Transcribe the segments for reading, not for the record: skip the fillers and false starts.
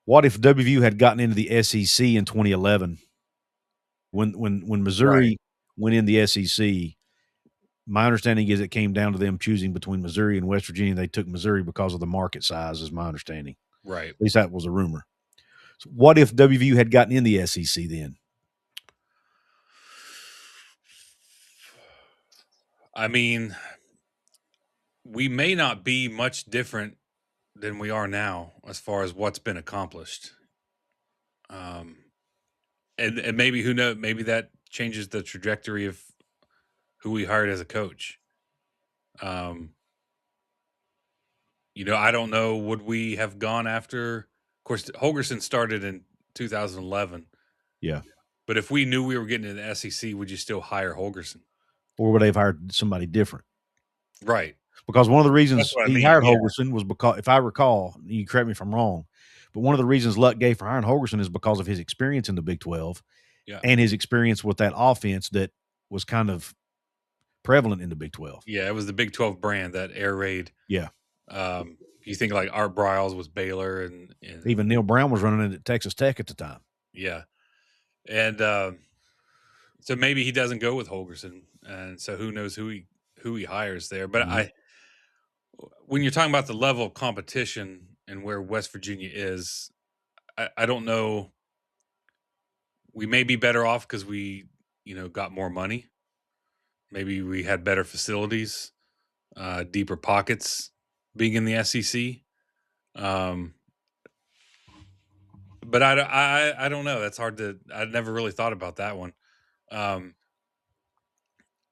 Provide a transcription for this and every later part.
What if WVU had gotten into the SEC in 2011 when Right. Missouri went in the SEC? My understanding is it came down to them choosing between Missouri and West Virginia. They took Missouri because of the market size, is my understanding. Right. At least that was a rumor. So what if WVU had gotten in the SEC then? I mean, we may not be much different than we are now as far as what's been accomplished. Um, and maybe who knows? Maybe that changes the trajectory of who we hired as a coach. Um, I don't know. Would we have gone after? Of course, Holgerson started in 2011. Yeah. But if we knew we were getting into the SEC, would you still hire Holgerson? Or would they have hired somebody different? Right. Because one of the That's reasons what I he mean. hired Yeah. Holgerson was because, if I recall, you correct me if I'm wrong, but one of the reasons Luck gave for hiring Holgerson is because of his experience in the Big 12 Yeah. and his experience with that offense that was kind of prevalent in the Big 12. Yeah. It was the Big 12 brand, that air raid. Yeah. You think like Art Briles was Baylor and Even Neil Brown was running it at Texas Tech at the time. yeah. And so maybe he doesn't go with Holgerson. And so who knows who he hires there. But when you're talking about the level of competition and where West Virginia is, I don't know. We may be better off because we, got more money. Maybe we had better facilities, deeper pockets being in the SEC. But I don't know. That's hard to. I never really thought about that one. Um,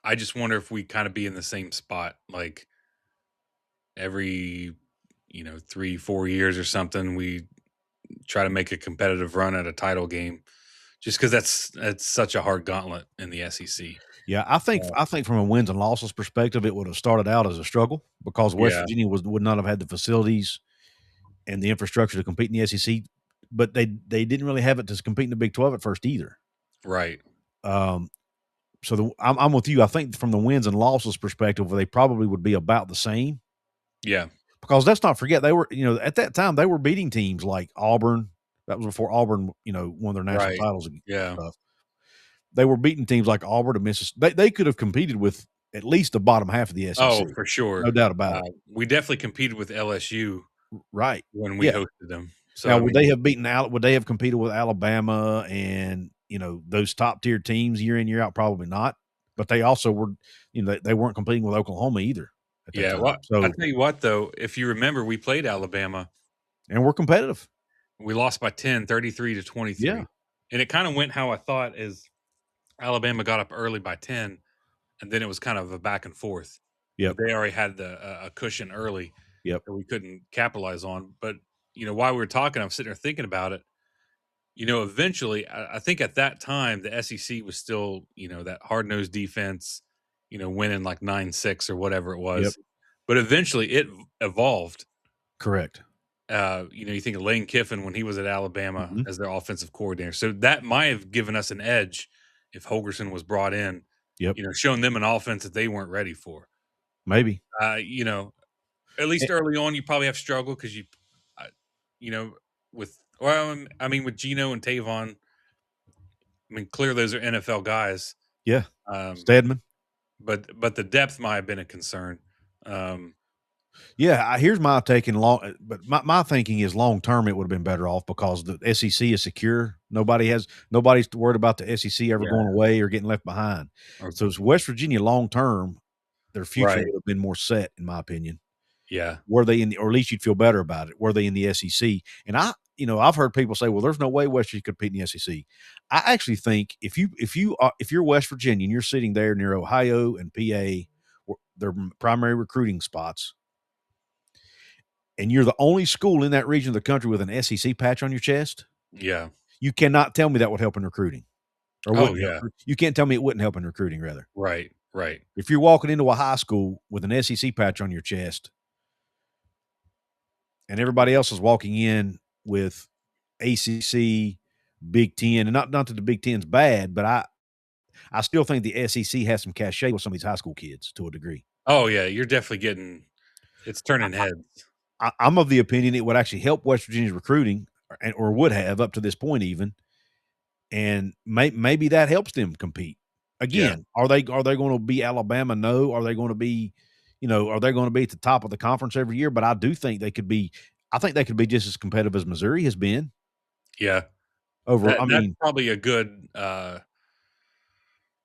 I just wonder if we kind of be in the same spot, like every 3-4 years or something. We try to make a competitive run at a title game, just because that's such a hard gauntlet in the SEC. Yeah, I think from a wins and losses perspective, it would have started out as a struggle because West Yeah. Virginia would not have had the facilities and the infrastructure to compete in the SEC, but they didn't really have it to compete in the Big 12 at first either. Right. So I'm with you. I think from the wins and losses perspective, they probably would be about the same. Yeah. Because let's not forget they were, at that time they were beating teams like Auburn. That was before Auburn, won their national Right. titles and Yeah. stuff. They were beating teams like Auburn and Mississippi. They could have competed with at least the bottom half of the SEC. Oh, for sure. No doubt about it. We definitely competed with LSU, right? When we hosted them. So now, would they have beaten? Would they have competed with Alabama and those top tier teams year in year out? Probably not. But they also were, they weren't competing with Oklahoma either. Yeah. Well, so, I'll tell you what, though, if you remember, we played Alabama, and we're competitive. We lost by 10, 33-23. Yeah. And it kind of went how I thought. Is Alabama got up early by 10, and then it was kind of a back and forth. Yeah, they already had a cushion early. Yep. That we couldn't capitalize on. But while we were talking, I'm sitting there thinking about it. Eventually, I think at that time the SEC was still that hard nosed defense. Winning like 9-6 or whatever it was. Yep. But eventually it evolved. Correct. You think of Lane Kiffin when he was at Alabama as their offensive coordinator. So that might have given us an edge if Holgerson was brought in. Yep. Showing them an offense that they weren't ready for. Maybe. At least early on, you probably have struggled because with Geno and Tavon. Clearly those are NFL guys. Yeah. Stedman. But the depth might have been a concern. Yeah, here's my take in but my thinking is long term it would have been better off because the SEC is secure. Nobody's worried about the SEC ever going away or getting left behind. Okay. So it's West Virginia long term, their future would have been more set, in my opinion. Yeah. Were they or at least you'd feel better about it. Were they in the SEC? And I've heard people say, well, there's no way West Virginia could compete in the SEC. I actually think if you're West Virginia and you're sitting there near Ohio and PA, their primary recruiting spots, and you're the only school in that region of the country with an SEC patch on your chest, yeah, you cannot tell me that would help in recruiting. Yeah. You can't tell me it wouldn't help in recruiting, rather. Right. If you're walking into a high school with an SEC patch on your chest and everybody else is walking in with ACC, Big Ten, and not that the Big Ten's bad, but I still think the SEC has some cachet with some of these high school kids to a degree. Oh, yeah, you're definitely it's turning heads. I'm of the opinion it would actually help West Virginia's recruiting or would have up to this point even, and maybe that helps them compete. Yeah. Again, are they going to be Alabama? No. Are they going to be, are they going to be at the top of the conference every year? But I do think they could be. I think they could be just as competitive as Missouri has been Yeah. over. I That's mean, probably a good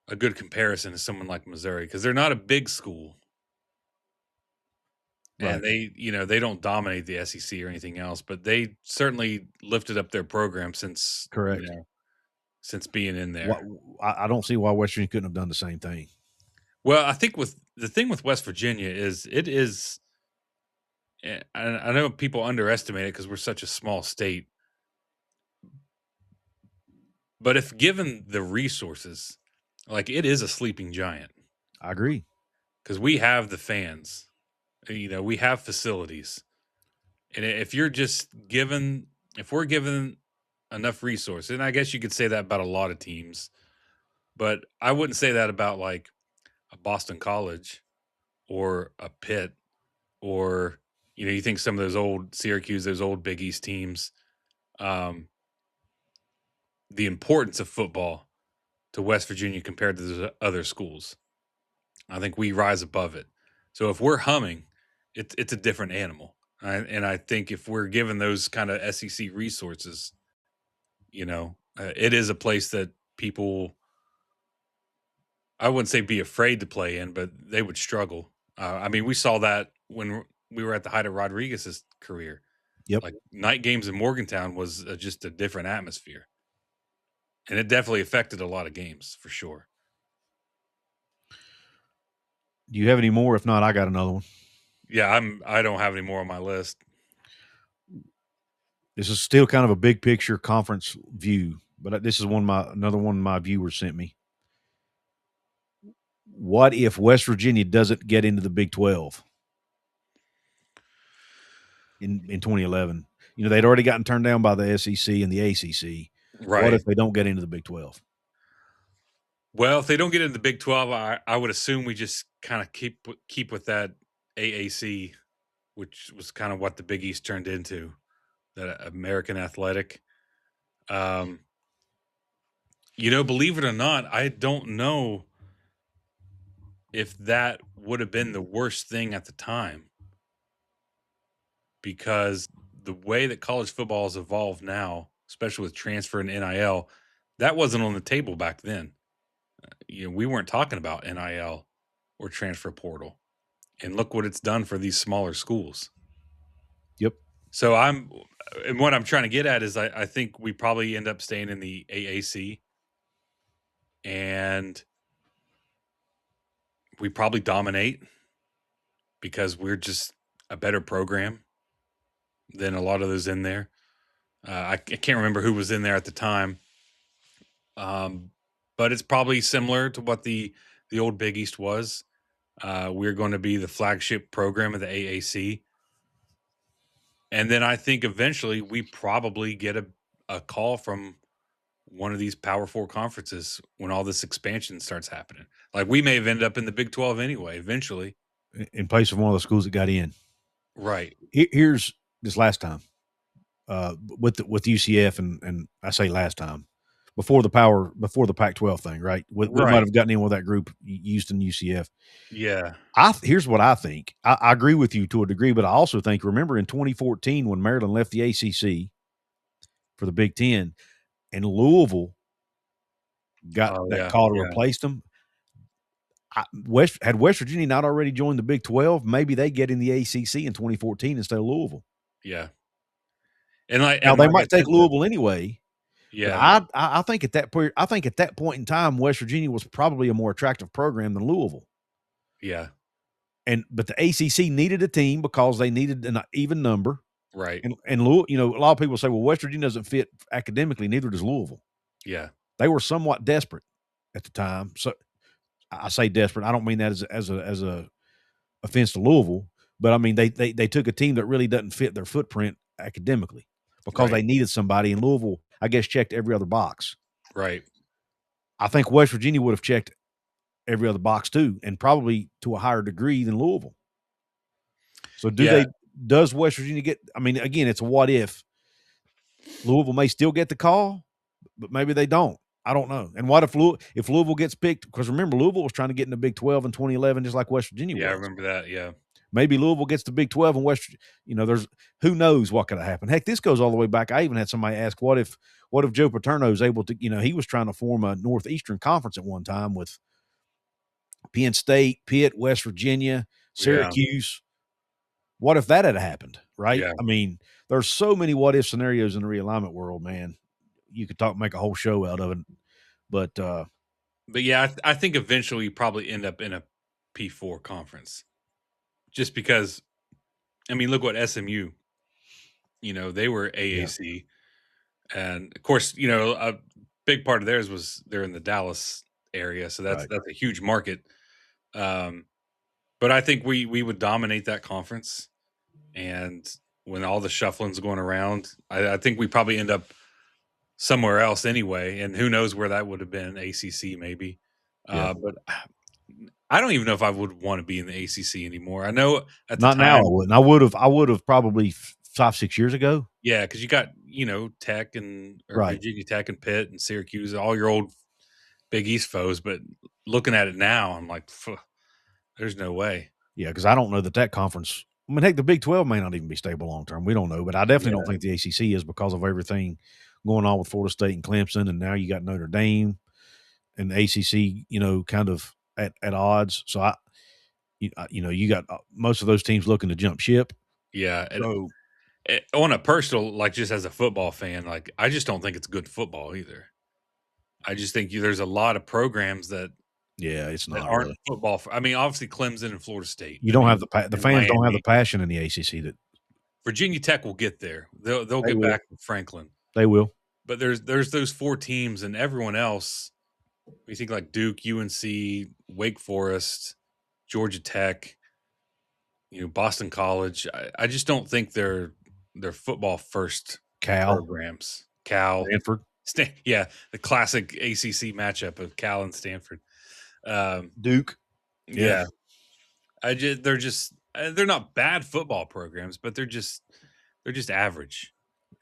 comparison to someone like Missouri because they're not a big school and right, they don't dominate the SEC or anything else, but they certainly lifted up their program correct. since being in What there. I don't see why West Virginia couldn't have done the same thing. Well, I think with the thing with West Virginia is it is. I know people underestimate it because we're such a small state, but if given the resources, like it is a sleeping giant I agree. because we have the fans, we have facilities, and if you're just given, if we're given enough resources, and I guess you could say that about a lot of teams, but I wouldn't say that about like a Boston College or a Pitt or you think some of those old Syracuse, those old Big East teams, um, the importance of football to West Virginia compared to the other schools. I think we rise above it. So if we're humming, it's a different animal. And I think if we're given those kind of SEC resources, it is a place that people, I wouldn't say be afraid to play in, but they would struggle. I mean, we saw that when we were at the height of Rodriguez's career. Yep. Like night games in Morgantown was just a different atmosphere, and it definitely affected a lot of games for sure. Do you have any more? If not, I got another one. Yeah, I don't have any more on my list. This is still kind of a big picture conference view, but this is another one my viewers sent me. What if West Virginia doesn't get into the Big 12 in 2011? They'd already gotten turned down by the SEC and the ACC. What Right. if they don't get into the Big 12? Well, if they don't get into the Big 12, I would assume we just kind of keep with that AAC, which was kind of what the Big East turned into, that American Athletic. Um, believe it or not, I don't know if that would have been the worst thing at the time because the way that college football has evolved now, especially with transfer and NIL, that wasn't on the table back then. We weren't talking about NIL or transfer portal. And look what it's done for these smaller schools. Yep. So and what I'm trying to get at is I think we probably end up staying in the AAC and we probably dominate because we're just a better program than a lot of those in there. I can't remember who was in there at the time, but it's probably similar to what the old Big East was. We're going to be the flagship program of the AAC. And then I think eventually we probably get a call from one of these Power Four conferences when all this expansion starts happening. Like we may have ended up in the Big 12 anyway, eventually. In place of one of the schools that got in. Right. Here's this last time with UCF, and I say last time before the Pac-12 thing, right? We might Right. have gotten in with that group, Houston, UCF. Yeah. Here's what I think. I agree with you to a degree, but I also think, remember in 2014 when Maryland left the ACC for the Big Ten and Louisville got Oh that yeah. call to Yeah. replace them, had West Virginia not already joined the Big 12, maybe they get in the ACC in 2014 instead of Louisville. Yeah. And like Now they I might take said, the, Louisville anyway, but yeah, I think at that point, in time, West Virginia was probably a more attractive program than Louisville. yeah, But the ACC needed a team because they needed an even number. right, And Louisville, a lot of people say, well, West Virginia doesn't fit academically, neither does Louisville. yeah, They were somewhat desperate at the time. So I say desperate. I don't mean that as a offense to Louisville, but I mean they took a team that really doesn't fit their footprint academically because right, they needed somebody. And Louisville, I guess, checked every other box. right. I think West Virginia would have checked every other box too, and probably to a higher degree than Louisville. So Yeah. does West Virginia get, I mean, again, it's a what if. Louisville may still get the call, but maybe they don't. I don't know. And what if Louisville gets picked? Because remember, Louisville was trying to get in the Big 12 in 2011, just like West Virginia Yeah, I was. remember that. Yeah. Maybe Louisville gets the Big 12 and West. There's who knows what could have happened. Heck, this goes all the way back. I even had somebody ask, what if Joe Paterno is able to? He was trying to form a Northeastern Conference at one time with Penn State, Pitt, West Virginia, Yeah. Syracuse. What if that had happened? Right? Yeah. I mean, there's so many what if scenarios in the realignment world, man. You could make a whole show out of it. But But yeah, I think eventually you probably end up in a P4 conference, just because. I mean, look what SMU. They were yeah, AAC, and of course, a big part of theirs was they're in the Dallas area, so that's right. that's a huge market. Um, but I think we would dominate that conference, and when all the shuffling's going around, I think we probably end up somewhere else anyway, and who knows where that would have been, ACC maybe. Yeah. But I don't even know if I would want to be in the ACC anymore. I know at the Not now. I time, wouldn't. I would have probably 5, 6 years ago. yeah, because you got Tech or Right. Virginia Tech and Pitt and Syracuse, all your old Big East foes. But looking at it now, I'm like, "Phew, there's no way. Yeah, because I don't know that conference. I mean, heck, the Big 12 may not even be stable long term. We don't know, but I definitely don't Yeah, think the ACC is because of everything going on with Florida State and Clemson, and now you got Notre Dame and the ACC. Kind of at odds. So you got most of those teams looking to jump ship. yeah. And So on a personal, like just as a football fan, like I just don't think it's good football either. I just think there's a lot of programs that yeah, it's that not aren't really. football. I mean, obviously Clemson and Florida State. You I don't mean, have the and fans don't have the Miami, passion in the ACC that Virginia Tech will get there. They'll they get will. back with Franklin. They will. But there's those four teams, and everyone else. You think like Duke, UNC, Wake Forest, Georgia Tech, Boston College. I just don't think they're football first Cal, programs. Cal, Stanford, yeah, the classic ACC matchup of Cal and Stanford. Um, Duke. Yeah, yeah, they're not bad football programs, but they're just average.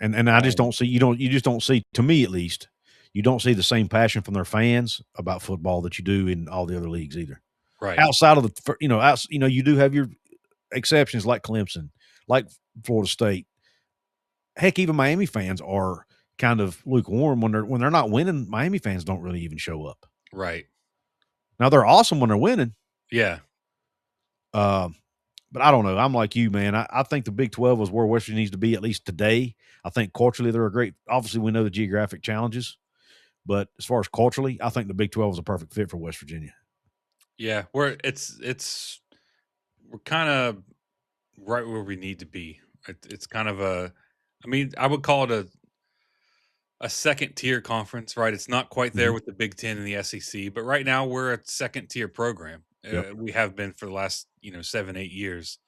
and I just Um, don't see you just don't see, to me at least, you don't see the same passion from their fans about football that you do in all the other leagues either. right. Outside of you do have your exceptions like Clemson, like Florida State. Heck, even Miami fans are kind of lukewarm when they're not winning. Miami fans don't really even show up. Right. Now they're awesome when they're winning. Yeah. Um, but I don't know. I'm like you, man. I think the Big 12 is where West Virginia needs to be, at least today. I think culturally they're a great. Obviously, we know the geographic challenges, but as far as culturally, I think the Big 12 is a perfect fit for West Virginia. Yeah. We're kind of right where we need to be. It's kind of I mean, I would call it a second tier conference, right? It's not quite there Mhm. with the Big Ten and the SEC, but right now we're a second tier program. Yep. We have been for the last 7, 8 years.